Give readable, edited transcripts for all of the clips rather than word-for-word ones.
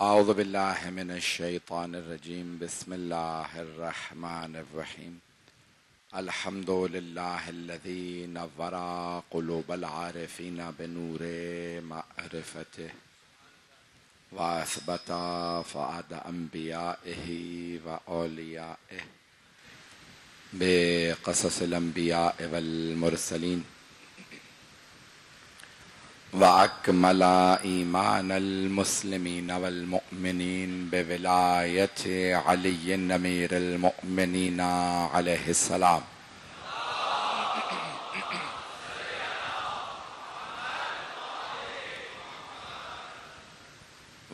اعوذ باللہ من الشیطان الرجیم بسم اللہ الرحمن الرحیم الحمد للہ الذی نور قلوب العارفین بنور معرفتہ واثبت فؤاد انبیائہ واولیائہ بقصص الانبیاء والمرسلین وأكمل إيمان المسلمين والمؤمنين بولاية علي أمير المؤمنين عليه السلام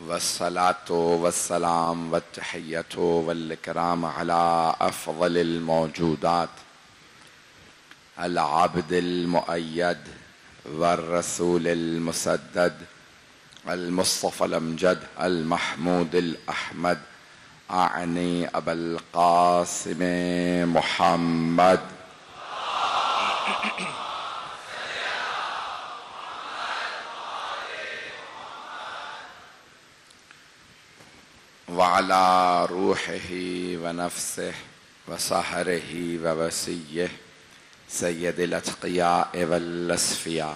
والصلاة والسلام والتحية والإكرام على أفضل الموجودات العبد المؤيد والرسول المسدد المصطفى الأمجد المحمود الأحمد أعني أبا القاسم محمد وعلى روحه ونفسه وسهره ووسيه سید الاتقیاء والاسفیاء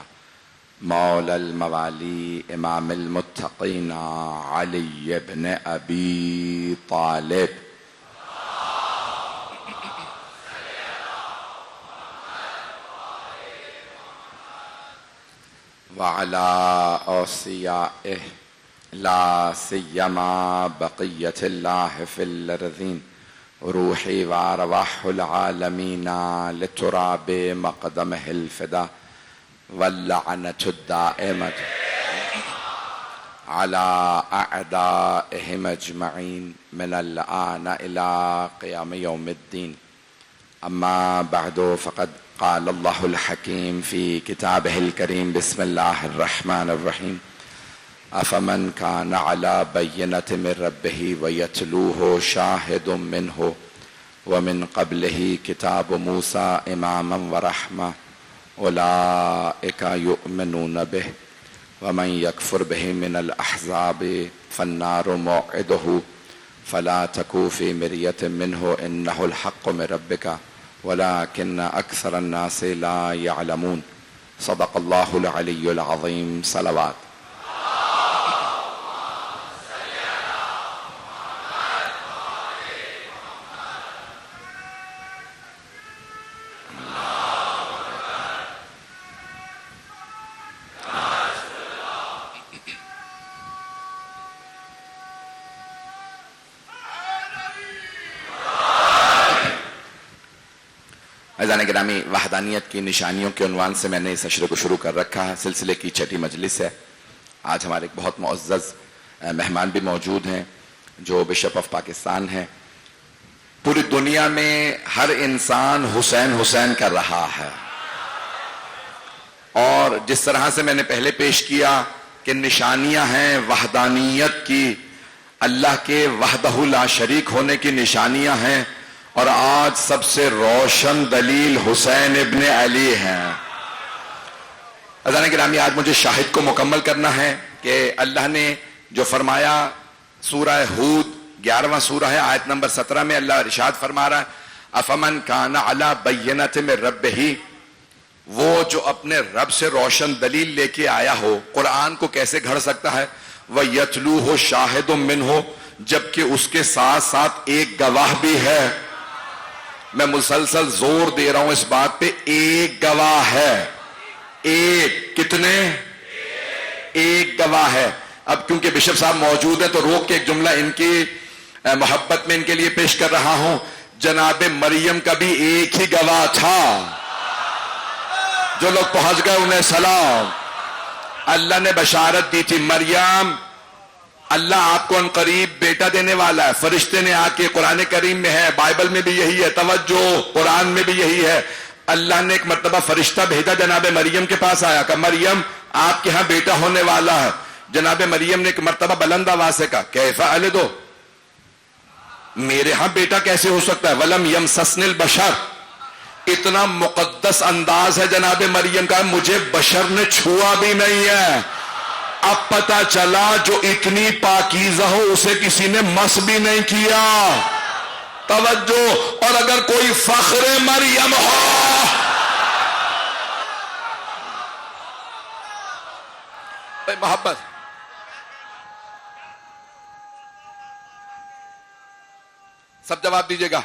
مولا الموالی امام المتقین علی بن ابی طالب وعلى اوصیائه لا سیما بقیت اللہ فی الارضین روحی وارواح العالمین لتراب مقدمہ الفدا واللعنة الدائمة على أعدائهم أجمعين من الآن إلى قيام يوم الدين أما بعد فقد قال الله الحكيم في كتابه الكريم بسم الله الرحمن الرحيم أفمن كان على بينة من ربه ويتلوه شاهد منه ومن قبله كتاب موسى إماما ورحمة أولئك يؤمنون به ومن يكفر به من الأحزاب فالنار موعده فلا تكو في مرية منه إنه الحق من ربك ولكن أكثر الناس لا يعلمون صدق الله العلي العظيم صلوات عزیزان گرامی، وحدانیت کی نشانیوں کے عنوان سے میں نے اس عشرے کو شروع کر رکھا ہے۔ سلسلے کی چھٹی مجلس ہے۔ آج ہمارے ایک بہت معزز مہمان بھی موجود ہیں جو بشپ آف پاکستان ہیں۔ پوری دنیا میں ہر انسان حسین حسین کر رہا ہے، اور جس طرح سے میں نے پہلے پیش کیا کہ نشانیاں ہیں وحدانیت کی، اللہ کے وحدہ لا شریک ہونے کی نشانیاں ہیں، اور آج سب سے روشن دلیل حسین ابن علی ہیں۔ عزیزان گرامی، آج مجھے شاہد کو مکمل کرنا ہے کہ اللہ نے جو فرمایا سورہ ہود 11واں سورہ ہے، آیت نمبر 17 میں اللہ ارشاد فرما رہا ہے افمن کان علی بینۃ من ربہ، وہ جو اپنے رب سے روشن دلیل لے کے آیا ہو، قرآن کو کیسے گھڑ سکتا ہے؟ وَيَتْلُوهُ شَاهِدٌ مِّنْهُ، جبکہ اس کے ساتھ ساتھ ایک گواہ بھی ہے۔ میں مسلسل زور دے رہا ہوں اس بات پہ، ایک گواہ ہے۔ ایک کتنے؟ ایک گواہ ہے۔ اب کیونکہ بشپ صاحب موجود ہیں تو روک کے ایک جملہ ان کی محبت میں ان کے لیے پیش کر رہا ہوں۔ جناب مریم کا بھی ایک ہی گواہ تھا۔ جو لوگ پہنچ گئے انہیں سلام۔ اللہ نے بشارت دی تھی، مریم اللہ آپ کو ان قریب بیٹا دینے والا ہے۔ فرشتے نے آ کے، قرآن کریم میں ہے، بائبل میں بھی یہی ہے، توجہ، قرآن میں بھی یہی ہے، اللہ نے ایک مرتبہ فرشتہ بھیجا جناب مریم کے پاس، آیا کہ مریم آپ کے ہاں بیٹا ہونے والا ہے۔ جناب مریم نے ایک مرتبہ بلند آواز سے کہا کیف الد، میرے ہاں بیٹا کیسے ہو سکتا ہے؟ ولم یمسسنی البشر، اتنا مقدس انداز ہے جناب مریم کا، مجھے بشر نے چھوا بھی نہیں ہے۔ اب پتا چلا جو اتنی پاکیزہ ہو اسے کسی نے مس بھی نہیں کیا. توجہ. اور اگر کوئی فخر مریم ہو، محبت سب جواب دیجیے گا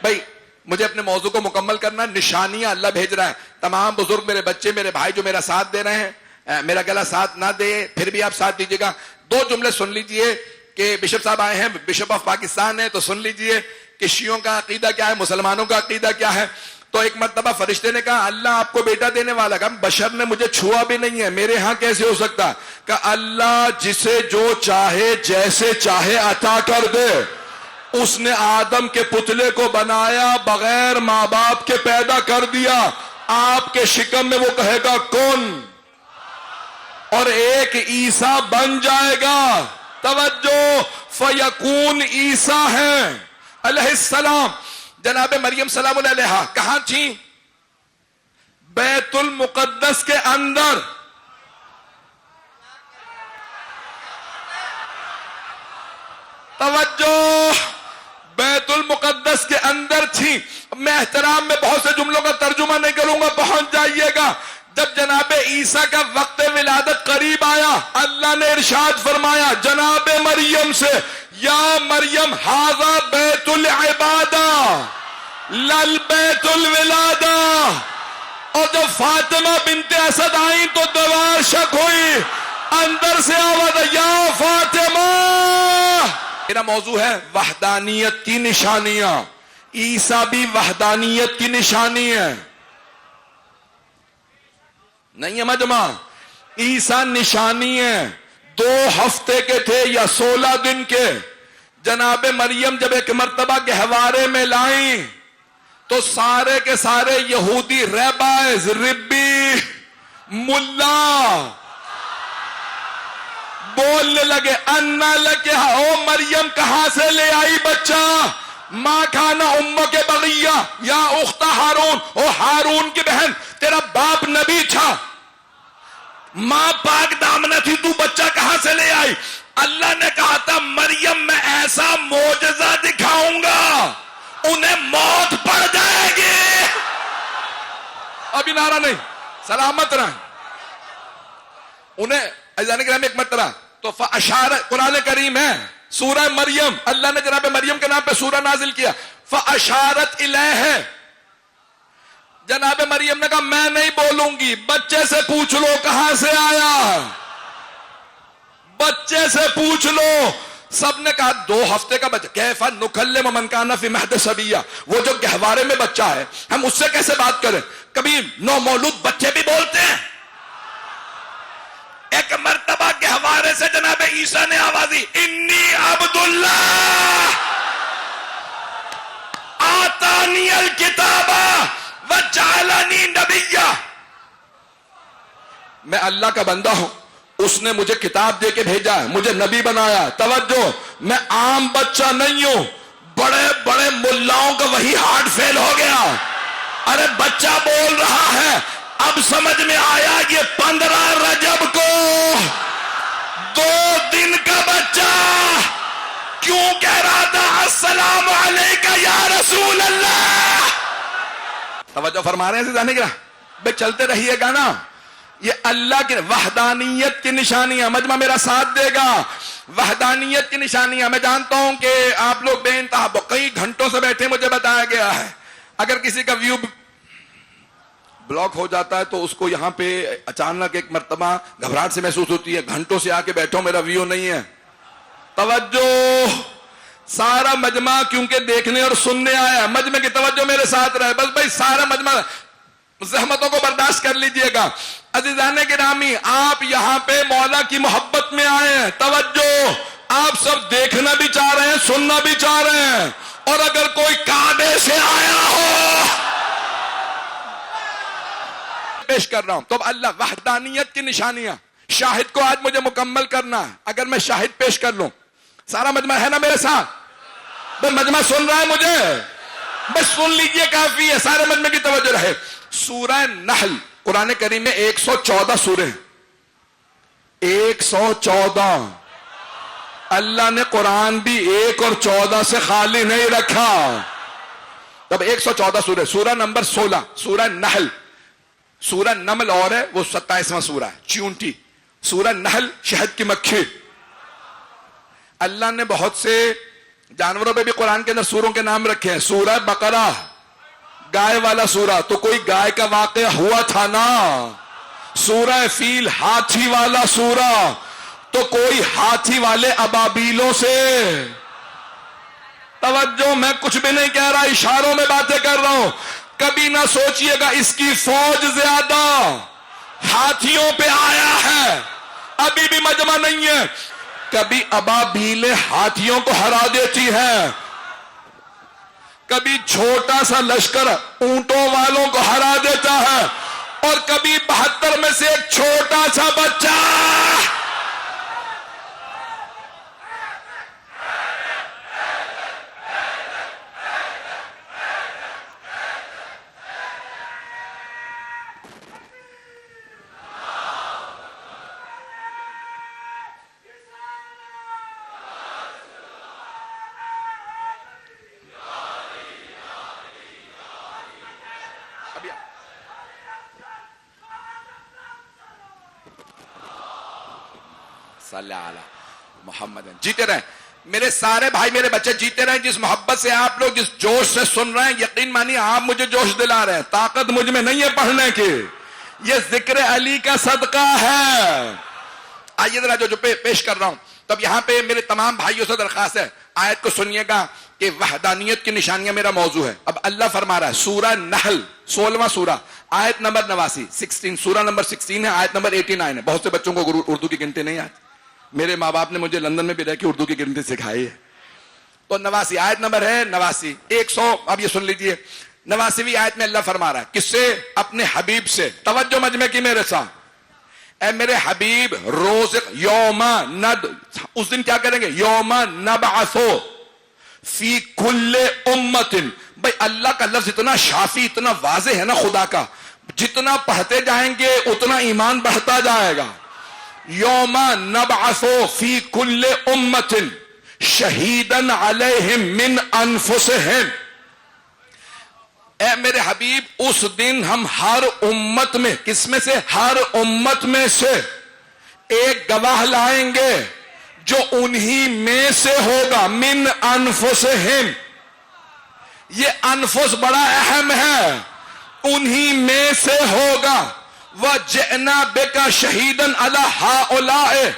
بھائی. مجھے اپنے موضوع کو مکمل کرنا. نشانیاں اللہ بھیج رہا ہے. تمام بزرگ، میرے بچے، میرے بھائی جو میرا ساتھ دے رہے ہیں، میرا گلا ساتھ نہ دے پھر بھی آپ ساتھ دیجیے گا. 2 جملے سن لیجئے کہ بشپ صاحب آئے ہیں، بشپ آف پاکستان ہے، تو سن لیجئے کہ شیعوں کا عقیدہ کیا ہے، مسلمانوں کا عقیدہ کیا ہے. تو ایک مرتبہ فرشتے نے کہا اللہ آپ کو بیٹا دینے والا. کہا بشر نے مجھے چھوا بھی نہیں ہے، میرے ہاں کیسے ہو سکتا. کہ اللہ جسے جو چاہے جیسے چاہے عطا کر دے. اس نے آدم کے پتلے کو بنایا، بغیر ماں باپ کے پیدا کر دیا. آپ کے شکم میں وہ کہے گا کون، اور ایک عیسیٰ بن جائے گا. توجہ. فیکون عیسیٰ ہیں علیہ السلام. جناب مریم سلام اللہ علیہا کہاں تھیں؟ بیت المقدس کے اندر. توجہ. بیت المقدس کے اندر تھی. میں احترام میں بہت سے جملوں کا ترجمہ نہیں کروں گا، پہنچ جائیے گا. جب جناب عیسیٰ کا وقت ولادت قریب آیا، اللہ نے ارشاد فرمایا جناب مریم سے، یا مریم ھذا بیت العبادہ لل بیت الولادہ. اور جب فاطمہ بنت اسد آئیں تو دوار شک ہوئی. اندر سے آواز یا فاطمہ. میرا موضوع ہے وحدانیت کی نشانیاں. عیسیٰ بھی وحدانیت کی نشانی ہے. نہیں ہے مجمع؟ عیسیٰ نشانی ہے. 2 ہفتے کے تھے یا 16 دن کے. جناب مریم جب ایک مرتبہ گہوارے میں لائیں تو سارے کے سارے یہودی ریبائز، ربی، ملا بولنے لگے انا لکے او مریم کہاں سے لے آئی بچہ؟ ماں کھانا امہ کے بغیہ یا اخت ہارون، او ہارون کی بہن تیرا باپ نبی تھا، ماں پاک دامنہ تھی، تو بچہ کہاں سے لے آئی؟ اللہ نے کہا تھا مریم میں ایسا معجزہ دکھاؤں گا انہیں موت پڑ جائے گی. ابھی نعرہ نہیں، سلامت رہیں. انہیں عزیزان کرام ایک مرتبہ تو فاشارت، قرآن کریم ہے سورہ مریم، اللہ نے جناب مریم کے نام پہ سورہ نازل کیا. فاشارت الیہ، جناب مریم نے کہا میں نہیں بولوں گی، بچے سے پوچھ لو کہاں سے آیا، بچے سے پوچھ لو. سب نے کہا 2 ہفتے کا بچہ. کیف نکلم من کان فی مہد صبیا، وہ جو گہوارے میں بچہ ہے ہم اس سے کیسے بات کریں؟ کبھی نو مولود بچے بھی بولتے ہیں. ایک مرتبہ گہوارے سے جناب عیسیٰ نے آواز دی انی عبداللہ آتانی الکتاب وجعلنی نبیا، میں اللہ کا بندہ ہوں، اس نے مجھے کتاب دے کے بھیجا ہے، مجھے نبی بنایا. توجہ، میں عام بچہ نہیں ہوں. بڑے بڑے ملاؤں کا وہی ہارٹ فیل ہو گیا. ارے بچہ بول رہا ہے. اب سمجھ میں آیا یہ 15 رجب کو 2 دن کا بچہ کیوں کہہ رہا تھا السلام علیکہ یا رسول اللہ. توجہ فرما رہے ہیں جانے کا بے چلتے رہیے گا نا. یہ اللہ کی وحدانیت کی نشانیاں. مجمع میرا ساتھ دے گا. وحدانیت کی نشانیاں. میں جانتا ہوں کہ آپ لوگ بے انتہا کئی گھنٹوں سے بیٹھے، مجھے بتایا گیا ہے اگر کسی کا ویو بلاک ہو جاتا ہے تو اس کو یہاں پہ اچانک ایک مرتبہ گھبراہٹ سے محسوس ہوتی ہے. گھنٹوں سے آ کے بیٹھو میرا ویو نہیں ہے. توجہ، سارا مجمع کیونکہ دیکھنے اور سننے آیا، مجمع کی توجہ میرے ساتھ رہے. بس بھائی سارا مجمع زحمتوں کو برداشت کر لیجئے گا. عزیزان گرامی، آپ یہاں پہ مولا کی محبت میں آئے ہیں. توجہ، آپ سب دیکھنا بھی چاہ رہے ہیں، سننا بھی چاہ رہے ہیں. اور اگر کوئی کعبے سے آیا ہو پیش کر رہا ہوں تو اب اللہ وحدانیت کی نشانیاں. شاہد کو آج مجھے مکمل کرنا ہے. اگر میں شاہد پیش کر لوں، سارا مجمع ہے نا میرے ساتھ؟ بس مجمع سن رہا ہے مجھے؟ بس سن لیجئے کافی ہے. سارے مجمع کی توجہ رہے. سورہ نحل قرآن کریم میں 114 سورے، 114. اللہ نے قرآن بھی 1 اور 14 سے خالی نہیں رکھا. تب 114 سورے. سورہ نمبر 16 سورہ نحل. سورہ نمل اور ہے، وہ 27واں سورہ ہے، چیونٹی. سورہ نحل شہد کی مکھی. اللہ نے بہت سے جانوروں پہ بھی قرآن کے اندر سوروں کے نام رکھے ہیں. سورہ بقرہ گائے والا سورہ، تو کوئی گائے کا واقعہ ہوا تھا نا. سورہ فیل ہاتھی والا سورہ، تو کوئی ہاتھی والے ابابیلوں سے. توجہ، میں کچھ بھی نہیں کہہ رہا، اشاروں میں باتیں کر رہا ہوں. کبھی نہ سوچئے گا اس کی فوج زیادہ ہاتھیوں پہ آیا ہے، ابھی بھی مجمع نہیں ہے. کبھی ابابیلیں ہاتھیوں کو ہرا دیتی ہے، کبھی چھوٹا سا لشکر اونٹوں والوں کو ہرا دیتا ہے، اور کبھی 72 میں سے ایک چھوٹا سا بچہ. صلی علی محمد. جیتے رہیں میرے سارے بھائی، میرے بچے جیتے رہیں. جس محبت سے آپ لوگ جس جوش سے سن رہے ہیں، یقین مانیے آپ مجھے جوش دلا رہے ہیں. طاقت مجھ میں نہیں ہے پڑھنے کی، یہ ذکر علی کا صدقہ ہے. آئیے ذرا جو پیش کر رہا ہوں. تب یہاں پہ میرے تمام بھائیوں سے درخواست ہے، آیت کو سنیے گا کہ وحدانیت کی نشانیاں میرا موضوع ہے. اب اللہ فرما رہا ہے، سورہ نحل 16واں سورہ آیت نمبر 89، 16 سورہ نمبر 16 ہے، آیت نمبر 89 ہے. بہت سے بچوں کو اردو کی گنتی نہیں آتی. میرے ماں باپ نے مجھے لندن میں بھی رہ کے اردو کی گنتی سکھائی ہے. تو 89 آیت نمبر ہے 89، 100. اب یہ سن لیجئے، 89ویں آیت میں اللہ فرما رہا ہے کس سے؟ اپنے حبیب سے. توجہ مجمع کی میرے ساتھ. اے میرے حبیب، روز یوم ند، اس دن کیا کریں گے؟ یوم نبعث فی کل امت. بھئی اللہ کا لفظ اتنا شافی، اتنا واضح ہے نا خدا کا، جتنا پڑھتے جائیں گے اتنا ایمان بڑھتا جائے گا. یوم نبعث فی کل امت شہیدا علیہم من انفسہم. اے میرے حبیب، اس دن ہم ہر امت میں، کس میں سے؟ ہر امت میں سے ایک گواہ لائیں گے جو انہی میں سے ہوگا. من انفسہم، یہ انفس بڑا اہم ہے، انہی میں سے ہوگا. وَجِئْنَا بِكَ شَهِيدًا عَلَىٰ هَٰؤُلَاءِ،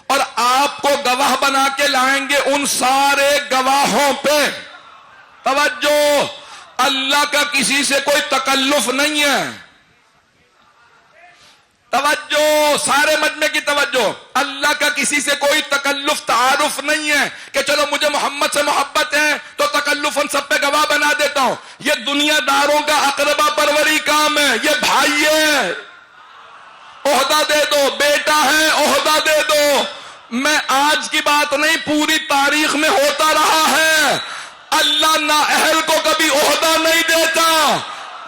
اور آپ کو گواہ بنا کے لائیں گے ان سارے گواہوں پہ. توجہ، اللہ کا کسی سے کوئی تکلف نہیں ہے. توجہ، سارے مجمع کی توجہ. اللہ کا کسی سے کوئی تکلف تعارف نہیں ہے کہ چلو مجھے محمد سے محبت ہے تو تکلفاً سب پہ گواہ بنا دیتا ہوں. یہ دنیا داروں کا اقربا پروری کام ہے. یہ بھائی ہے، عہدہ دے دو، بیٹا ہے، عہدہ دے دو. میں آج کی بات نہیں، پوری تاریخ میں ہوتا رہا ہے. اللہ نااہل کو کبھی عہدہ نہیں دیتا،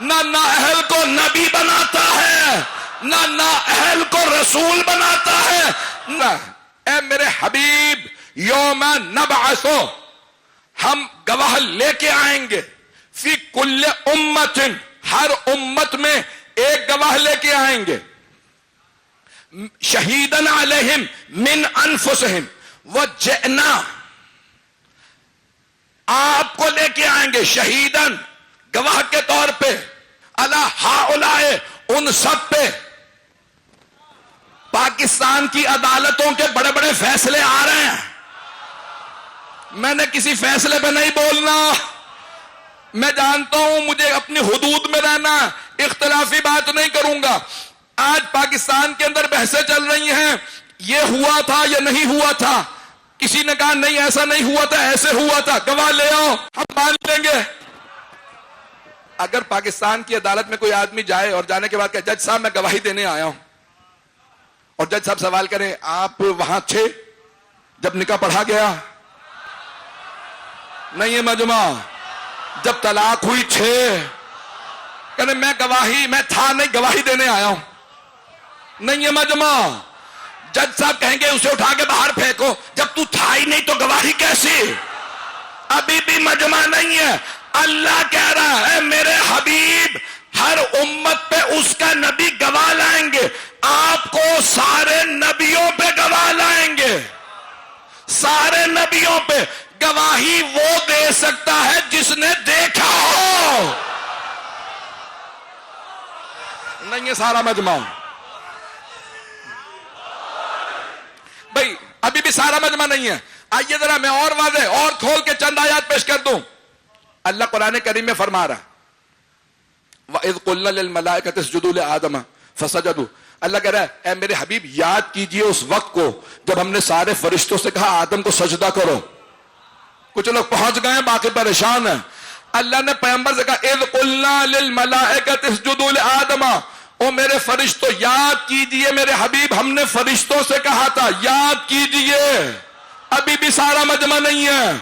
نہ نااہل کو نبی بناتا ہے، نہ نااہل کو رسول بناتا ہے. نہ. اے میرے حبیب، یوم نبعث، ہم گواہ لے کے آئیں گے. فی کل امت، ہر امت میں ایک گواہ لے کے آئیں گے. شہیدن علیہم من انفسہم. وجئنا، آپ کو لے کے آئیں گے شہیدن، گواہ کے طور پہ، علی ہؤلاء، ان سب پہ. پاکستان کی عدالتوں کے بڑے بڑے فیصلے آ رہے ہیں. میں نے کسی فیصلے پہ نہیں بولنا، میں جانتا ہوں مجھے اپنی حدود میں رہنا، اختلافی بات نہیں کروں گا. آج پاکستان کے اندر بحثیں چل رہی ہیں، یہ ہوا تھا یا نہیں ہوا تھا. کسی نے کہا نہیں ایسا نہیں ہوا تھا، ایسے ہوا تھا. گواہ لے آؤ، ہم مان لیں گے. اگر پاکستان کی عدالت میں کوئی آدمی جائے اور جانے کے بعد کہ جج صاحب میں گواہی دینے آیا ہوں، اور جج صاحب سوال کریں آپ وہاں تھے جب نکاح پڑھا گیا؟ نہیں ہے مجمع. جب طلاق ہوئی تھے؟ کہنے میں گواہی میں تھا نہیں گواہی دینے آیا ہوں. نہیں ہے مجمع. جج صاحب کہیں گے اسے اٹھا کے باہر پھینکو. جب تو تھا ہی نہیں تو گواہی کیسی؟ ابھی بھی مجمع نہیں ہے. اللہ کہہ رہا ہے میرے حبیب ہر امت پہ اس کا نبی گواہ لائیں گے. آپ کو سارے نبیوں پہ گواہ لائیں گے. سارے نبیوں پہ گواہی وہ دے سکتا ہے جس نے دیکھا ہو. نہیں ہے سارا مجمع بھائی. ابھی بھی سارا مجمع نہیں ہے. آئیے ذرا میں اور واضح اور کھول کے چند آیات پیش کر دوں. اللہ قرآن کریم میں فرما رہا وَإِذْ قُلْنَا لِلْمَلَائِكَةِ اسْجُدُوا لِآدَمَ فَسَجَدُوا. اللہ کہہ رہا ہے اے میرے حبیب یاد کیجئے اس وقت کو جب ہم نے سارے فرشتوں سے کہا آدم کو سجدہ کرو. کچھ لوگ پہنچ گئے باقی پریشان ہیں. اللہ نے پیغمبر سے کہا اِذْ قُلْنَا لِلْمَلَائِكَةِ اسْجُدُوا لِآدَمَ. او میرے فرشتوں یاد کیجئے میرے حبیب ہم نے فرشتوں سے کہا تھا یاد کیجئے. ابھی بھی سارا مجمع نہیں ہے.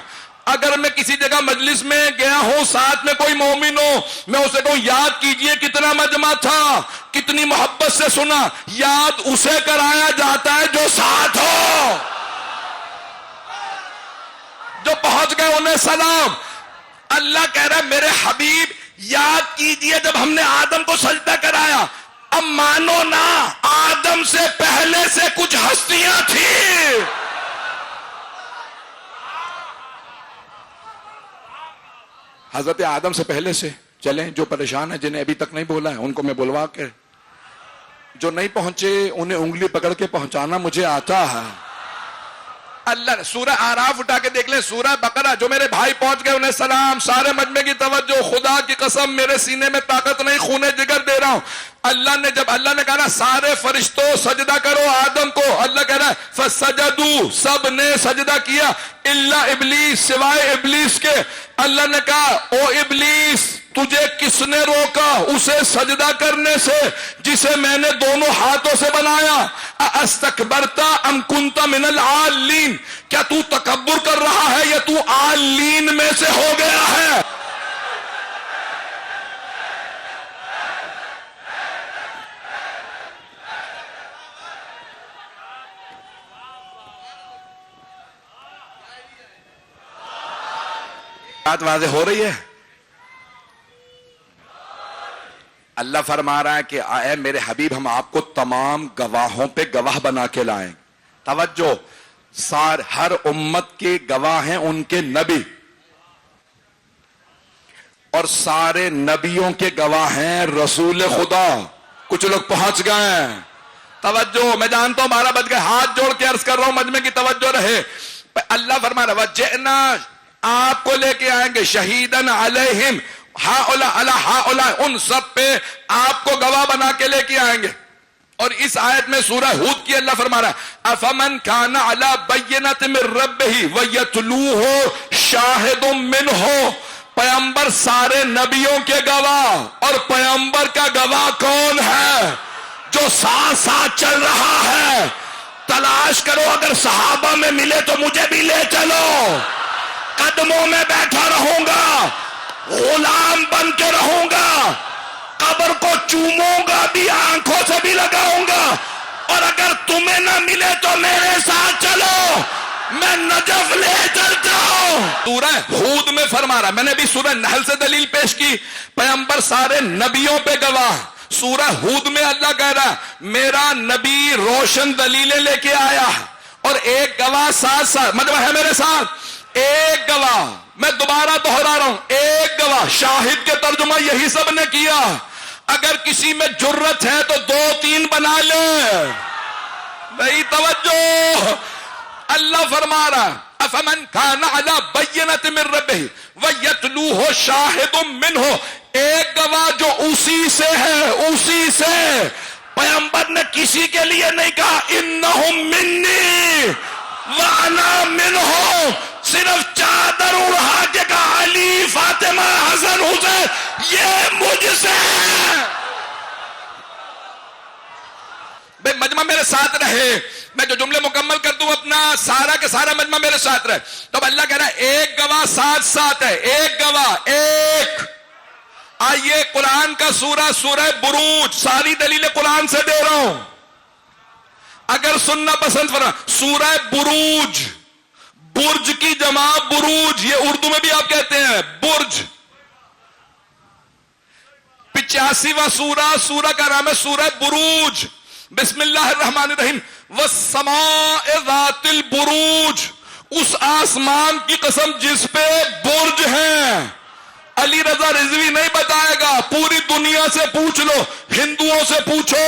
اگر میں کسی جگہ مجلس میں گیا ہوں ساتھ میں کوئی مومن ہو میں اسے کہوں یاد کیجئے کتنا مجمع تھا کتنی محبت سے سنا. یاد اسے کرایا جاتا ہے جو ساتھ ہو. جو پہنچ گئے انہیں سلام. اللہ کہہ رہا ہے میرے حبیب یاد کیجئے جب ہم نے آدم کو سجدہ کرایا. اب مانو نا آدم سے پہلے سے کچھ ہستیاں تھیں. حضرت آدم سے پہلے سے چلیں. جو پریشان ہیں جنہیں ابھی تک نہیں بولا ہے ان کو میں بلوا کے جو نہیں پہنچے انہیں انگلی پکڑ کے پہنچانا مجھے آتا ہے. اللہ سورہ آراف اٹھا کے دیکھ لیں سورہ بقرہ. جو میرے بھائی پہنچ گئے انہیں سلام. سارے مجمع کی توجہ. خدا کی قسم میرے سینے میں طاقت نہیں خون جگر دے رہا ہوں. اللہ نے کہا سارے فرشتوں سجدہ کرو آدم کو. اللہ کہہ رہا ہے فسجدوا سب نے سجدہ کیا الا ابلیس سوائے ابلیس کے. اللہ نے کہا او ابلیس تجھے کس نے روکا اسے سجدہ کرنے سے جسے میں نے دونوں ہاتھوں سے بنایا. استکبرت ام کنت من العالین. کیا تو تکبر کر رہا ہے یا تو عالین میں سے ہو گیا ہے؟ بات واضح ہو رہی ہے. اللہ فرما رہا ہے کہ اے میرے حبیب ہم آپ کو تمام گواہوں پہ گواہ بنا کے لائیں. توجہ ہر امت کے گواہ ہیں ان کے نبی اور سارے نبیوں کے گواہ ہیں رسول خدا. کچھ لوگ پہنچ گئے ہیں. توجہ میں جانتا ہوں 12 بج گئے. ہاتھ جوڑ کے عرض کر رہا ہوں مجمع کی توجہ رہے. اللہ فرما رہا وجئنا آپ کو لے کے آئیں گے شہیدن علیہم ہؤلاء ان سب پہ آپ کو گواہ بنا کے لے کے آئیں گے. اور اس آیت میں سورہ ہود کی اللہ فرما رہا ہے افمن کان علی بینۃ من ربہ ویتلوہ شاہد منہ. پیغمبر سارے نبیوں کے گواہ. اور پیغمبر کا گواہ کون ہے؟ جو ساتھ ساتھ چل رہا ہے. تلاش کرو اگر صحابہ میں ملے تو مجھے بھی لے چلو. قدموں میں بیٹھا رہوں گا غلام بن کے رہوں گا. قبر کو چوموں گا بھی آنکھوں سے بھی لگاؤں گا. اور اگر تمہیں نہ ملے تو میرے ساتھ چلو میں نجف لے چلتا ہوں. سورہ ہود میں فرما رہا. میں نے بھی سورہ نحل سے دلیل پیش کی پیغمبر سارے نبیوں پہ گواہ. سورہ ہود میں اللہ کہہ رہا میرا نبی روشن دلیلیں لے کے آیا اور ایک گواہ ساتھ ساتھ مطلب ہے میرے ساتھ. ایک گواہ میں دوبارہ دہرا رہا ہوں ایک گواہ. شاہد کے ترجمہ یہی سب نے کیا. اگر کسی میں جرت ہے تو 2-3 بنا لے. بھائی توجہ. اللہ فرما رہا افمن کان علی بینۃ من ربہ ویتلوہ شاہد منہ. ایک گواہ جو اسی سے ہے اسی سے. پیغمبر نے کسی کے لیے نہیں کہا انہم منی وانا منہم. صرف چادر اڑا کے کہا علی فاطمہ حسن حسین یہ مجھ سے. بے مجمع میرے ساتھ رہے. میں جو جملے مکمل کر دوں اپنا سارا کے سارا مجمع میرے ساتھ رہے. تو اب اللہ کہہ رہا ہے ایک گواہ ساتھ ساتھ ہے. ایک گواہ ایک آئیے قرآن کا سورہ سورہ بروج، ساری دلیلیں قرآن سے دے رہا ہوں، اگر سننا پسند کرنا. سورہ بروج، برج کی جمع بروج، یہ اردو میں بھی آپ کہتے ہیں برج. 85واں سورہ کا نام ہے سورہ بروج. بسم اللہ الرحمن الرحیم. والسماء ذات البروج، اس آسمان کی قسم جس پہ برج ہیں. علی رضا رضوی نہیں بتائے گا، پوری دنیا سے پوچھ لو، ہندوؤں سے پوچھو،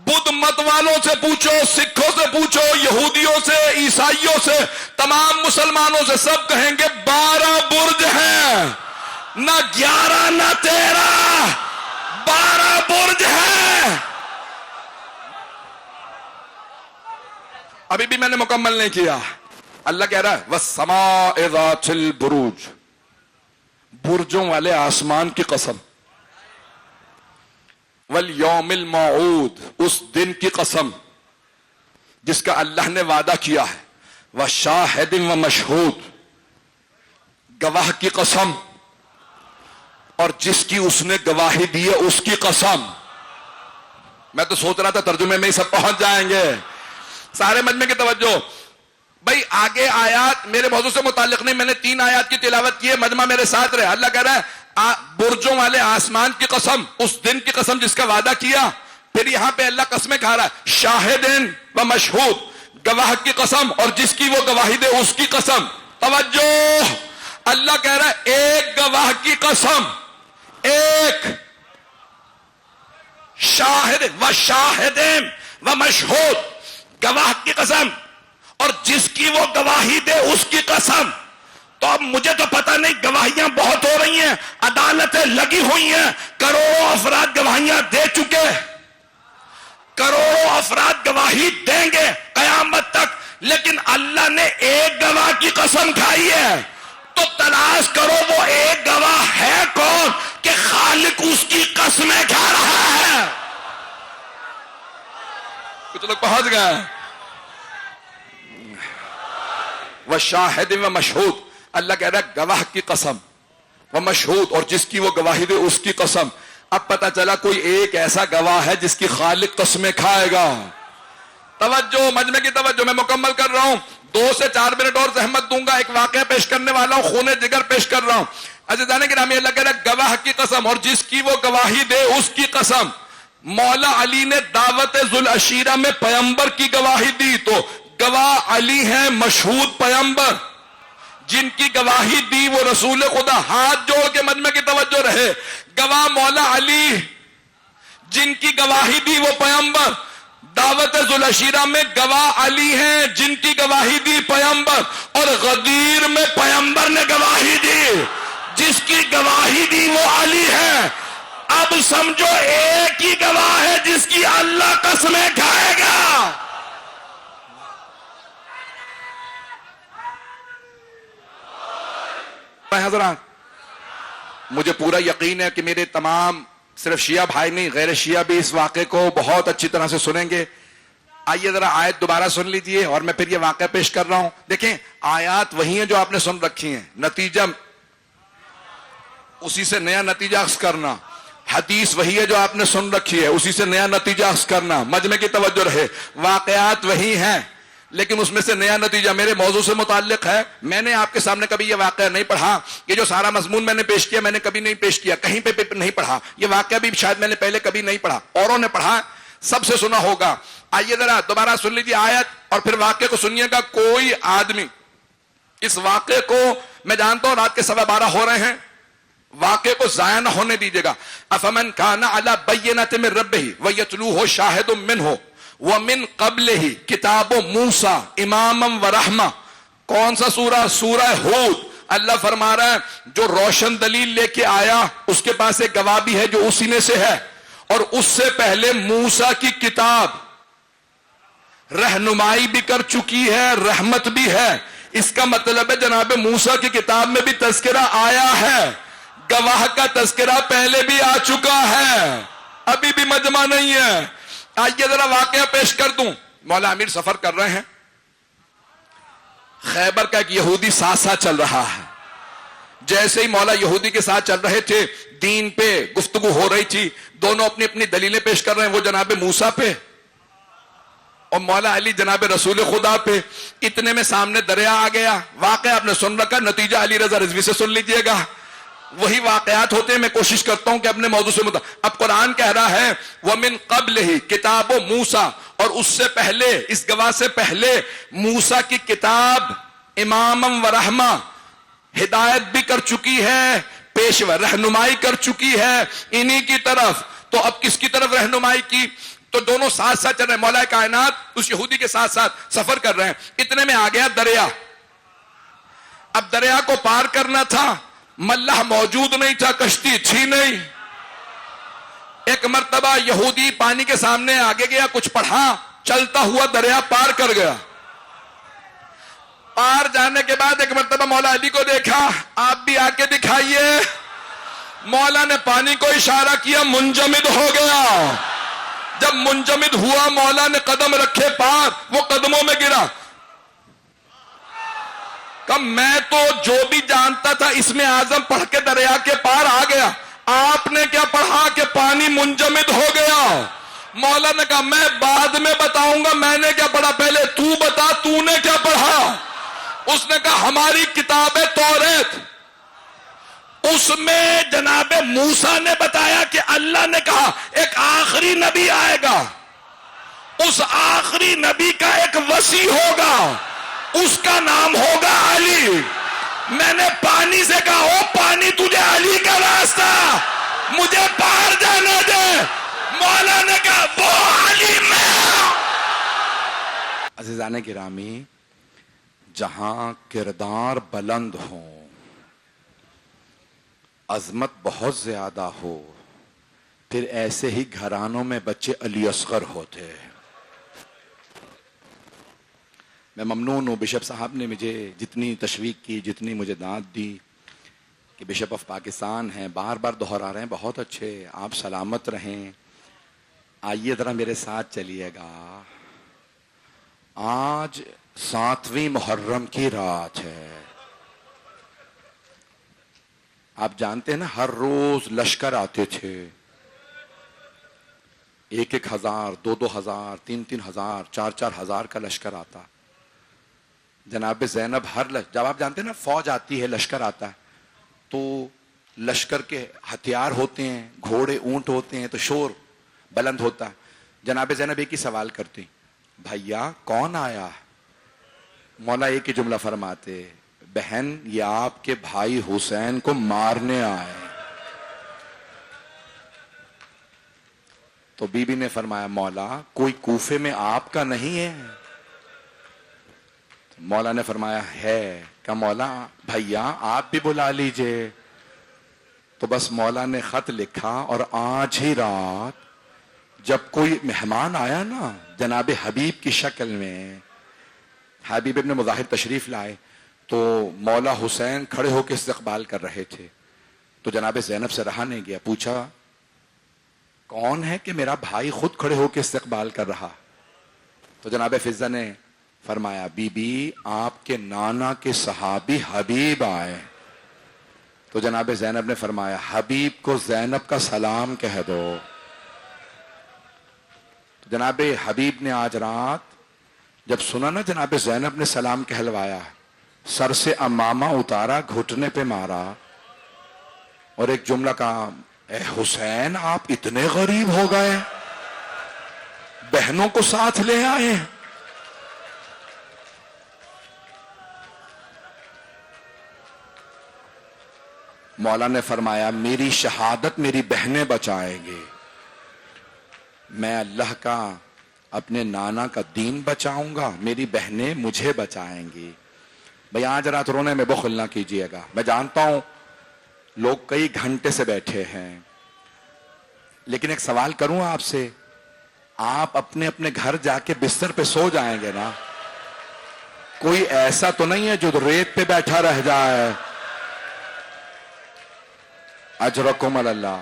بدھ مت والوں سے پوچھو، سکھوں سے پوچھو، یہودیوں سے، عیسائیوں سے، تمام مسلمانوں سے، سب کہیں گے 12 برج ہیں، نہ 11 نہ 13، 12 برج ہیں. ابھی بھی میں نے مکمل نہیں کیا. اللہ کہہ رہا ہے وَالسَّمَاءِ ذَاتِ الْبُرُوجِ، برجوں والے آسمان کی قسم، وَالْيَوْمِ الْمَوْعُودِ، اس دن کی قسم جس کا اللہ نے وعدہ کیا ہے، وَشَاهِدٍ وَمَشْهُودٍ، گواہ کی قسم اور جس کی اس نے گواہی دی ہے اس کی قسم. میں تو سوچ رہا تھا ترجمے میں ہی سب پہنچ جائیں گے. سارے مجمع کی توجہ بھائی، آگے آیات میرے موضوع سے متعلق نہیں، میں نے 3 آیات کی تلاوت کی ہے، مجمع میرے ساتھ رہے. اللہ کہہ رہا ہے برجوں والے آسمان کی قسم، اس دن کی قسم جس کا وعدہ کیا. پھر یہاں پہ اللہ قسمیں کھا رہا ہے، شاہدین و مشہود، گواہ کی قسم اور جس کی وہ گواہی دے اس کی قسم. توجہ، اللہ کہہ رہا ہے ایک گواہ کی قسم، ایک شاہد و شاہدین و مشہود، گواہ کی قسم اور جس کی وہ گواہی دے اس کی قسم. تو اب مجھے تو پتہ نہیں، گواہیاں بہت ہو رہی ہیں، عدالتیں لگی ہوئی ہیں، کروڑوں افراد گواہیاں دے چکے، کروڑوں افراد گواہی دیں گے قیامت تک، لیکن اللہ نے ایک گواہ کی قسم کھائی ہے. تو تلاش کرو وہ ایک گواہ ہے کون کہ خالق اس کی قسمیں کھا رہا ہے. کچھ لوگ پہنچ گئے. وَشَاهِدٍ وَمَشْهُودٍ، اللہ کہہ رہا ہے گواہ کی قسم، وَمَشْهُودٍ، اور جس کی وہ گواہی دے اس کی قسم. اب پتا چلا کوئی ایک ایسا گواہ ہے جس کی خالق قسمیں کھائے گا. توجہ، مجمع کی توجہ، میں مکمل کر رہا ہوں، 2 سے 4 منٹ اور زحمت دوں گا. ایک واقعہ پیش کرنے والا ہوں، خون جگر پیش کر رہا ہوں. عزیزان گرامی، اللہ کہہ رہا ہے گواہ کی قسم اور جس کی وہ گواہی دے اس کی قسم. مولا علی نے دعوت ذوالعشیرہ میں پیمبر کی گواہی دی، تو گواہ علی ہیں مشہود پیمبر، جن کی گواہی دی وہ رسول خدا. ہاتھ جوڑ کے مجمع کی توجہ رہے. گواہ مولا علی، جن کی گواہی دی وہ پیمبر. دعوت ذوالعشیرہ میں گواہ علی ہیں جن کی گواہی دی پیمبر، اور غدیر میں پیمبر نے گواہی دی، جس کی گواہی دی وہ علی ہے. اب سمجھو ایک ہی گواہ ہے جس کی اللہ قسمیں کھائے گا. حضرات، مجھے پورا یقین ہے کہ میرے تمام صرف شیعہ بھائی نہیں، غیر شیعہ بھی اس واقعے کو بہت اچھی طرح سے سنیں گے. آئیے ذرا آیت دوبارہ سن لیجئے اور میں پھر یہ واقعہ پیش کر رہا ہوں. دیکھیں، آیات وہی ہیں جو آپ نے سن رکھی ہیں، نتیجہ اسی سے نیا نتیجہ اخذ کرنا. حدیث وہی ہے جو آپ نے سن رکھی ہے، اسی سے نیا نتیجہ اخذ کرنا. مجمع کی توجہ رہے. واقعات وہی ہیں لیکن اس میں سے نیا نتیجہ میرے موضوع سے متعلق ہے. میں نے آپ کے سامنے کبھی یہ واقعہ نہیں پڑھا، یہ جو سارا مضمون میں نے پیش کیا میں نے کبھی نہیں پیش کیا، کہیں پہ نہیں پڑھا. یہ واقعہ بھی شاید میں نے پہلے کبھی نہیں پڑھا، اوروں نے پڑھا، سب سے سنا ہوگا. آئیے ذرا دوبارہ سن لیجیے آیت اور پھر واقعے کو سنیے گا. کوئی آدمی اس واقعے کو، میں جانتا ہوں رات کے 12:15 ہو رہے ہیں، واقعے کو ضائع نہ ہونے دیجیے گا. افمن کان علی بینۃ من ربہ ویتلوہ شاہد منہ ومن قبلہ کتاب موسیٰ اماما ورحمہ. کون سا سورہ؟ سورہ ہود. اللہ فرما رہا ہے جو روشن دلیل لے کے آیا اس کے پاس ایک گواہ بھی ہے جو اسی میں سے ہے، اور اس سے پہلے موسیٰ کی کتاب رہنمائی بھی کر چکی ہے، رحمت بھی ہے. اس کا مطلب ہے جناب موسیٰ کی کتاب میں بھی تذکرہ آیا ہے، گواہ کا تذکرہ پہلے بھی آ چکا ہے، ابھی بھی مجمع نہیں ہے. آئیے ذرا واقعہ پیش کر دوں. مولا امیر سفر کر رہے ہیں، خیبر کا ایک یہودی ساتھ ساتھ چل رہا ہے. جیسے ہی مولا یہودی کے ساتھ چل رہے تھے، دین پہ گفتگو ہو رہی تھی، دونوں اپنی اپنی دلیلیں پیش کر رہے ہیں، وہ جناب موسیٰ پہ اور مولا علی جناب رسول خدا پہ. اتنے میں سامنے دریا آ گیا. واقعہ آپ نے سن رکھا، نتیجہ علی رضا رضوی سے سن لیجئے گا. وہی واقعات ہوتے ہیں. میں کوشش کرتا ہوں کہ اپنے موضوع سے اب قرآن کہہ رہا ہے وَمِن قَبْلِهِ کتاب موسیٰ، اور اس سے پہلے، اس گواہ سے پہلے موسیٰ کی کتاب امامم و رحمہ، ہدایت بھی کر چکی ہے، پیشوا رہنمائی کر چکی ہے انہی کی طرف. تو اب کس کی طرف رہنمائی کی؟ تو دونوں ساتھ ساتھ چل رہے ہیں. مولا کائنات اس یہودی کے ساتھ ساتھ سفر کر رہے ہیں. اتنے میں آ گیا دریا. اب دریا کو پار کرنا تھا، ملح موجود نہیں تھا، کشتی تھی نہیں. ایک مرتبہ یہودی پانی کے سامنے آگے گیا، کچھ پڑھا، چلتا ہوا دریا پار کر گیا. پار جانے کے بعد ایک مرتبہ مولا علی کو دیکھا، آپ بھی آ کے دکھائیے. مولا نے پانی کو اشارہ کیا، منجمد ہو گیا. جب منجمد ہوا، مولا نے قدم رکھے پار، وہ قدموں میں گرا. کہ میں تو جو بھی جانتا تھا اسم اعظم پڑھ کے دریا کے پار آ گیا، آپ نے کیا پڑھا کہ پانی منجمد ہو گیا. مولا نے کہا میں بعد میں بتاؤں گا میں نے کیا پڑھا، پہلے تو بتا تو نے کیا پڑھا. اس نے کہا ہماری کتاب توریت، اس میں جناب موسیٰ نے بتایا کہ اللہ نے کہا ایک آخری نبی آئے گا، اس آخری نبی کا ایک وصی ہوگا، اس کا نام ہوگا علی. میں نے پانی سے کہا او پانی تجھے علی کا راستہ، مجھے پار جانے دے. مولا نے کہا وہ علی میں. عزیزان گرامی، جہاں کردار بلند ہوں، عظمت بہت زیادہ ہو، پھر ایسے ہی گھرانوں میں بچے علی اصغر ہوتے ہیں. میں ممنون ہوں، بشپ صاحب نے مجھے جتنی تشویق کی، جتنی مجھے داد دی کہ بشپ آف پاکستان ہیں، بار بار دہرا رہے ہیں، بہت اچھے، آپ سلامت رہیں. آئیے ذرا میرے ساتھ چلیے گا. آج 7ویں محرم کی رات ہے. آپ جانتے ہیں نا ہر روز لشکر آتے تھے، 1,000 2,000 3,000 4,000 کا لشکر آتا. جناب زینب جب آپ جانتے ہیں نا فوج آتی ہے، لشکر آتا ہے تو لشکر کے ہتھیار ہوتے ہیں، گھوڑے اونٹ ہوتے ہیں تو شور بلند ہوتا ہے. جناب زینب ایک ہی سوال کرتی، بھیا کون آیا؟ مولا ایک ہی جملہ فرماتے، بہن یہ آپ کے بھائی حسین کو مارنے آئے. تو بی بی نے فرمایا مولا کوئی کوفے میں آپ کا نہیں ہے؟ مولا نے فرمایا ہے. کہ مولا بھیا آپ بھی بلا لیجئے. تو بس مولا نے خط لکھا اور آج ہی رات جب کوئی مہمان آیا نا جناب حبیب کی شکل میں، حبیب ابن مظاہر تشریف لائے تو مولا حسین کھڑے ہو کے استقبال کر رہے تھے. تو جناب زینب سے رہا نہیں گیا، پوچھا کون ہے کہ میرا بھائی خود کھڑے ہو کے استقبال کر رہا. تو جناب فضہ نے فرمایا بی بی آپ کے نانا کے صحابی حبیب آئے. تو جناب زینب نے فرمایا حبیب کو زینب کا سلام کہہ دو. تو جناب حبیب نے آج رات جب سنا نا جناب زینب نے سلام کہلوایا، سر سے امامہ اتارا، گھٹنے پہ مارا اور ایک جملہ کہا، اے حسین آپ اتنے غریب ہو گئے، بہنوں کو ساتھ لے آئے. مولا نے فرمایا میری شہادت میری بہنیں بچائیں گے، میں اللہ کا اپنے نانا کا دین بچاؤں گا، میری بہنیں مجھے بچائیں گی. بھئی آج رات رونے میں بخل نہ کیجئے گا. میں جانتا ہوں لوگ کئی گھنٹے سے بیٹھے ہیں، لیکن ایک سوال کروں آپ سے، آپ اپنے اپنے گھر جا کے بستر پہ سو جائیں گے نا؟ کوئی ایسا تو نہیں ہے جو ریت پہ بیٹھا رہ جائے؟ اجرکم اللہ.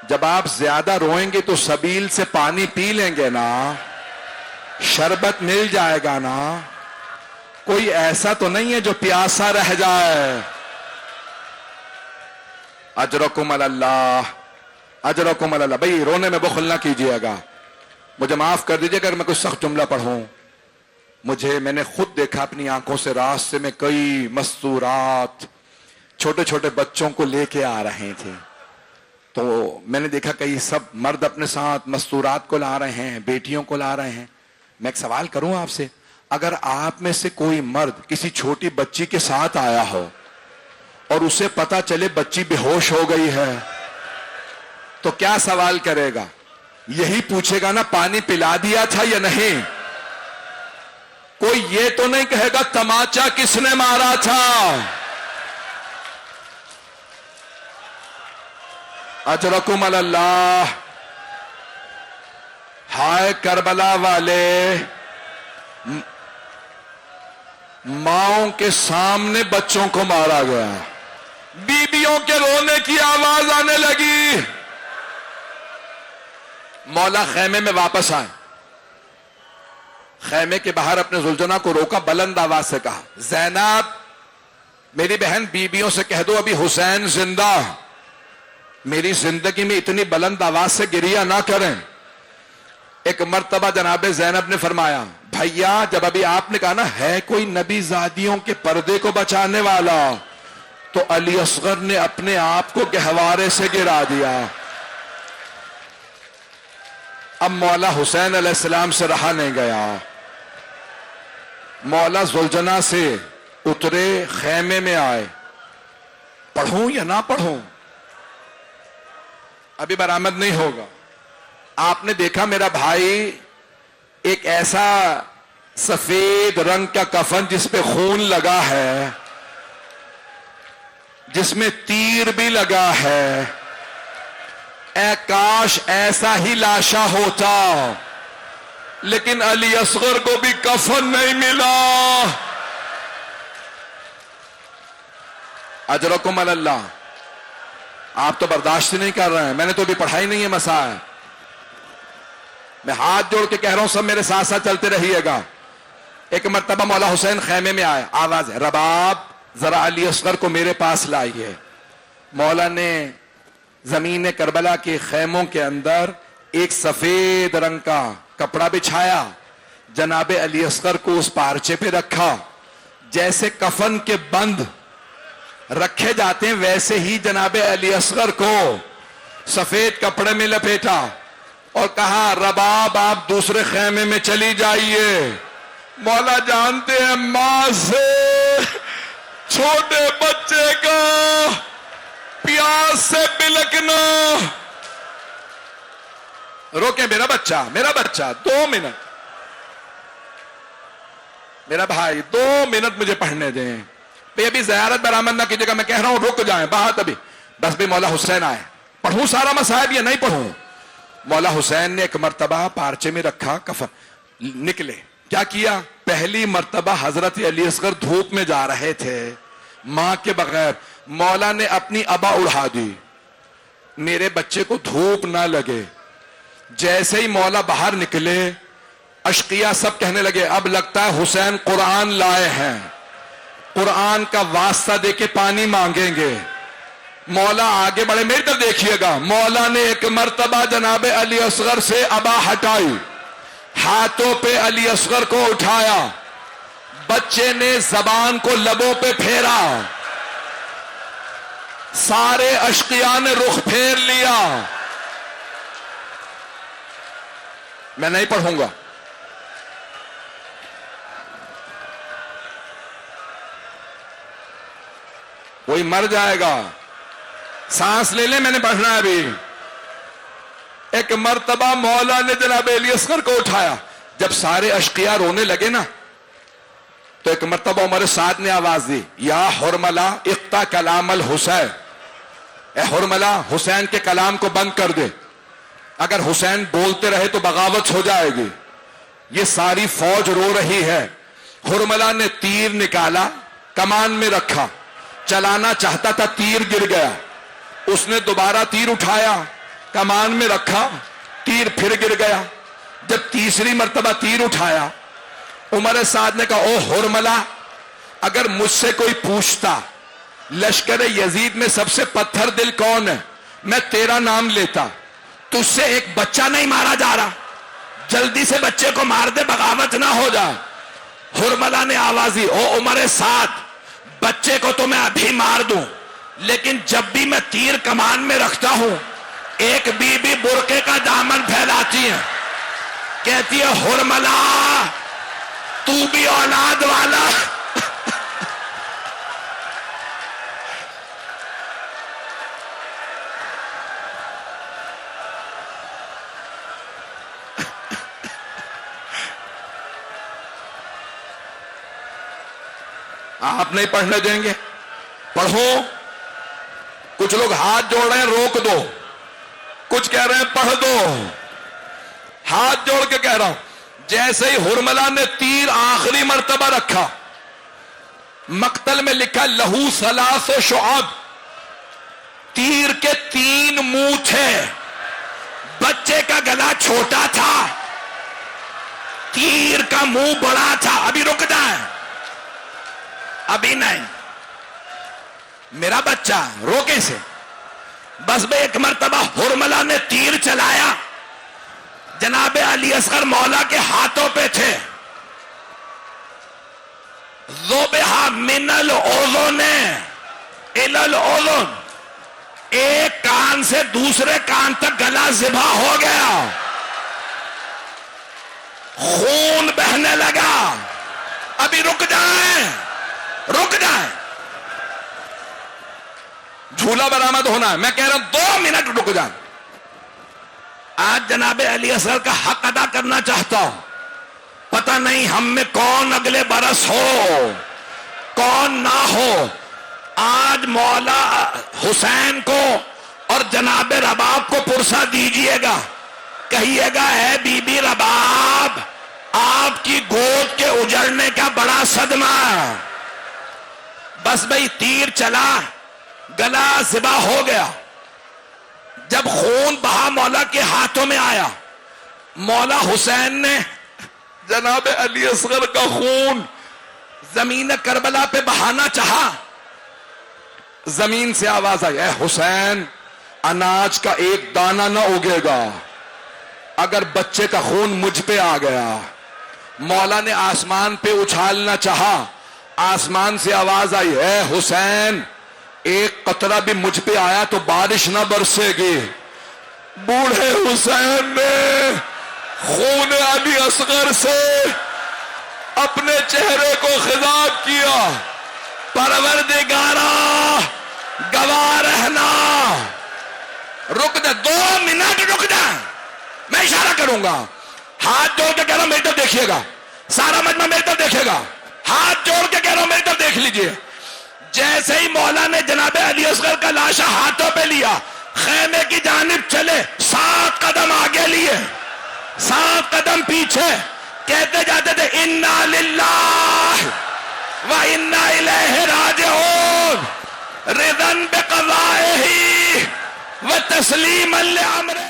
جب آپ زیادہ روئیں گے تو سبیل سے پانی پی لیں گے نا، شربت مل جائے گا نا. کوئی ایسا تو نہیں ہے جو پیاسا رہ جائے. اجرکم اللہ، اجرکم اللہ. بھائی رونے میں بخل نہ کیجیے گا، مجھے معاف کر دیجیے اگر میں کوئی سخت جملہ پڑھوں. میں نے خود دیکھا اپنی آنکھوں سے راستے میں کئی مستورات چھوٹے چھوٹے بچوں کو لے کے آ رہے تھے، تو میں نے دیکھا کئی سب مرد اپنے ساتھ مستورات کو لا رہے ہیں، بیٹیوں کو لا رہے ہیں. میں ایک سوال کروں آپ سے، اگر آپ میں سے کوئی مرد کسی چھوٹی بچی کے ساتھ آیا ہو اور اسے پتا چلے بچی بے ہوش ہو گئی ہے تو کیا سوال کرے گا؟ یہی پوچھے گا نا پانی پلا دیا تھا یا نہیں. کوئی یہ تو نہیں کہے گا تماچا کس نے مارا تھا. اجرکم اللہ. ہائے کربلا والے، ماؤں کے سامنے بچوں کو مارا گیا، بیبیوں کے رونے کی آواز آنے لگی. مولا خیمے میں واپس آئے، خیمے کے باہر اپنے زلجنا کو روکا، بلند آواز سے کہا زینب میری بہن بیبیوں سے کہہ دو ابھی حسین زندہ، میری زندگی میں اتنی بلند آواز سے گریہ نہ کریں. ایک مرتبہ جناب زینب نے فرمایا بھیا جب ابھی آپ نے کہا نا ہے کوئی نبی زادیوں کے پردے کو بچانے والا، تو علی اصغر نے اپنے آپ کو گہوارے سے گرا دیا. اب مولا حسین علیہ السلام سے رہا نہیں گیا، مولا زلجنا سے اترے، خیمے میں آئے. پڑھوں یا نہ پڑھوں؟ ابھی برآمد نہیں ہوگا. آپ نے دیکھا میرا بھائی ایک ایسا سفید رنگ کا کفن جس پہ خون لگا ہے، جس میں تیر بھی لگا ہے. اے کاش ایسا ہی لاشا ہوتا، لیکن علی اصغر کو بھی کفن نہیں ملا. اجرکم اللہ. آپ تو برداشت نہیں کر رہے ہیں، میں نے تو ابھی پڑھائی نہیں ہے مسائل. میں ہاتھ جوڑ کے کہہ رہا ہوں سب میرے ساتھ ساتھ چلتے رہیے گا. ایک مرتبہ مولا حسین خیمے میں آئے، آواز ہے رباب ذرا علی اصغر کو میرے پاس لائیے. مولا نے زمین کربلا کے خیموں کے اندر ایک سفید رنگ کا کپڑا بچھایا، جناب علی اصغر کو اس پارچے پہ رکھا، جیسے کفن کے بند رکھے جاتے ہیں ویسے ہی جناب علی اصغر کو سفید کپڑے میں لپیٹا اور کہا رباب آپ دوسرے خیمے میں چلی جائیے. مولا جانتے ہیں ماں سے چھوٹے بچے کا پیاس سے بلکنا. روکیں میرا بچہ 2 منٹ، میرا بھائی 2 منٹ مجھے پڑھنے دیں. بھئی ابھی زیارت برآمد نہ کیجیے گا، میں کہہ رہا ہوں رک جائیں بات ابھی. بس بھی مولا حسین آئے، پڑھوں سارا مصائب یا نہیں پڑھوں؟ مولا حسین نے ایک مرتبہ پارچے میں رکھا، کفن نکلے. کیا کیا؟ پہلی مرتبہ حضرت علی اصغر دھوپ میں جا رہے تھے ماں کے بغیر. مولا نے اپنی ابا اڑا دی، میرے بچے کو دھوپ نہ لگے. جیسے ہی مولا باہر نکلے اشقیاء سب کہنے لگے اب لگتا ہے حسین قرآن لائے ہیں، قرآن کا واسطہ دے کے پانی مانگیں گے. مولا آگے بڑھے، میری طرف دیکھیے گا. مولا نے ایک مرتبہ جناب علی اصغر سے ابا ہٹائی، ہاتھوں پہ علی اصغر کو اٹھایا، بچے نے زبان کو لبوں پہ پھیرا، سارے اشقیاء نے رخ پھیر لیا. میں نہیں پڑھوں گا. کوئی مر جائے گا، سانس لے لیں، میں نے پڑھنا ہے ابھی. ایک مرتبہ مولا نے جناب علی اصغر کو اٹھایا. جب سارے اشقیاء رونے لگے نا تو ایک مرتبہ عمر سعد نے آواز دی یا حرملہ اقطع کلام الحسین. اے حرملہ حسین کے کلام کو بند کر دے، اگر حسین بولتے رہے تو بغاوت ہو جائے گی. یہ ساری فوج رو رہی ہے. حرملہ نے تیر نکالا، کمان میں رکھا، چلانا چاہتا تھا، تیر گر گیا. اس نے دوبارہ تیر اٹھایا، کمان میں رکھا، تیر پھر گر گیا. جب تیسری مرتبہ تیر اٹھایا عمر سعد نے کہا او حرملہ اگر مجھ سے کوئی پوچھتا لشکر یزید میں سب سے پتھر دل کون ہے، میں تیرا نام لیتا. تجھ سے ایک بچہ نہیں مارا جا رہا، جلدی سے بچے کو مار دے، بغاوت نہ ہو جائے. حرملہ نے آواز دی، او عمر سعد، بچے کو تو میں ابھی مار دوں، لیکن جب بھی میں تیر کمان میں رکھتا ہوں ایک بی بی برقعے کا دامن پھیلاتی ہے، کہتی ہے حرملہ تو بھی اولاد والا. آپ نہیں پڑھنے دیں گے؟ پڑھو. کچھ لوگ ہاتھ جوڑ رہے ہیں، روک دو. کچھ کہہ رہے ہیں پڑھ دو. ہاتھ جوڑ کے کہہ رہا ہوں، جیسے ہی حرملہ نے تیر آخری مرتبہ رکھا، مقتل میں لکھا لہو ثلاث شعب، تیر کے 3 منہ تھے. بچے کا گلا چھوٹا تھا، تیر کا منہ بڑا تھا. ابھی رک جائیں، ابھی نہیں، میرا بچہ روکے سے. بس بے ایک مرتبہ حرملہ نے تیر چلایا، جناب علی اصغر مولا کے ہاتھوں پہ تھے. ذبح من الاذن الی الاذن، ایک کان سے دوسرے کان تک گلا ذبح ہو گیا، خون بہنے لگا. ابھی رک جائیں، رک جائیں، جھولا برآمد ہونا ہے. میں کہہ رہا ہوں 2 منٹ رک جائیں. آج جناب علی اصغر کا حق ادا کرنا چاہتا ہوں. پتہ نہیں ہم میں کون اگلے برس ہو، کون نہ ہو. آج مولا حسین کو اور جناب رباب کو پرسہ دیجئے گا، کہیے گا اے بی بی رباب، آپ کی گود کے اجڑنے کا بڑا صدمہ. بس بھئی تیر چلا، گلا ذبح ہو گیا. جب خون بہا مولا کے ہاتھوں میں آیا، مولا حسین نے جناب علی اصغر کا خون زمین کربلا پہ بہانا چاہا. زمین سے آواز آئی، اے حسین، اناج کا ایک دانہ نہ اگے گا اگر بچے کا خون مجھ پہ آ گیا. مولا نے آسمان پہ اچھالنا چاہا، آسمان سے آواز آئی، اے حسین، ایک قطرہ بھی مجھ پہ آیا تو بارش نہ برسے گی. بوڑھے حسین نے خون علی اصغر سے اپنے چہرے کو خضاب کیا، پروردگارا گواہ رہنا. رک جا، 2 منٹ رک جا، میں اشارہ کروں گا. ہاتھ جوڑ کے کہہ رہا ہوں میری طرف دیکھیے گا، سارا مجمع میری طرف دیکھے گا. ہاتھ جوڑ کے کہہ رہا ہوں میری طرف دیکھ لیجئے. جیسے ہی مولا نے جناب علی اصغر کا لاشا ہاتھوں پہ لیا، خیمے کی جانب چلے، 7 قدم آگے لیے، 7 قدم پیچھے، کہتے جاتے تھے انا للہ و انا الیہ راجعون، رضا بقضائہ و تسلیما لامرہ.